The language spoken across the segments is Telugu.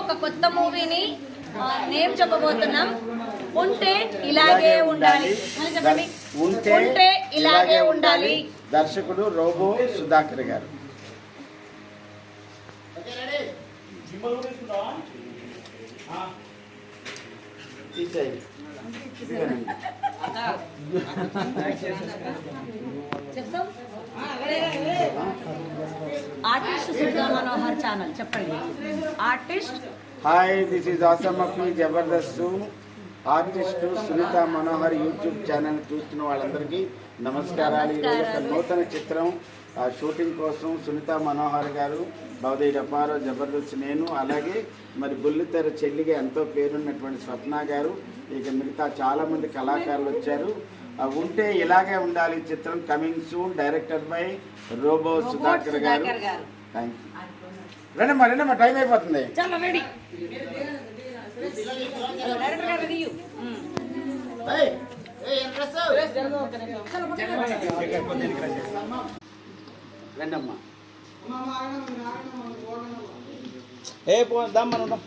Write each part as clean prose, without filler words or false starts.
ఒక కొత్త మూవీని నేమ్ చెప్పబోతున్నాం. ఉంటే ఇలాగే ఉండాలి. చెప్పండి. ఉంటే ఇలాగే ఉండాలి. దర్శకుడు రోబో సుధాకర్ గారు. ఆర్టిస్ట్ సునీతా మనోహర్ ఛానల్ చెప్పండి. Artist hi, this is awesome of Jabardasth. Artist Sunitha Manohar YouTube channel చూస్తున్న వాళ్ళందరికీ నమస్కారాలు. ఈరోజు ఒక నూతన చిత్రం షూటింగ్ కోసం సునీతా మనోహర్ గారు, భవదేవి అపారో, జబర్దస్త్ నేను, అలాగే మరి బుల్లితెర చెల్లిగా ఎంతో పేరున్నటువంటి స్వప్న గారు, ఇక మిగతా చాలామంది కళాకారులు వచ్చారు. ఉంటే ఇలాగే ఉండాలి చిత్రం coming soon, director by Robo Sudhakar garu. Thank you. రండమ్మా టైం అయిపోతుంది. రండమ్మా. పోదాం మనం.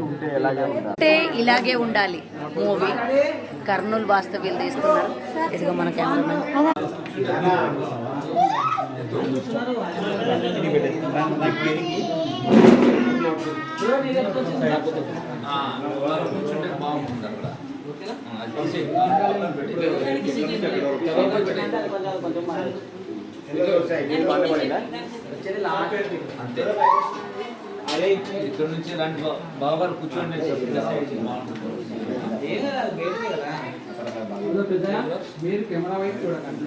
ఉంటే ఇలాగే ఉండాలి మూవీ. కర్నూలు వాస్తవ్యులు తీస్తున్నారు. ఇదిగో మన కెమెరామెన్. అరే ఇక్కడ నుంచి రండి బాబా కూర్చోండి. మీరు కెమెరా వైపు చూడకండి.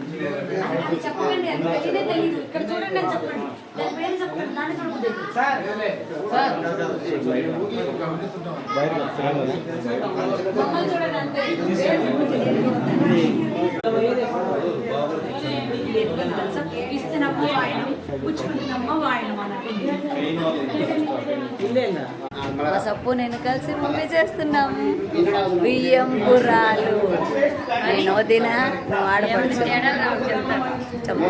సప్పు నేను కలిసి మూవీ చేస్తున్నాం. బియ్యం బుర్రాలు నేను వదిన ఆడపడుచు చెప్పు.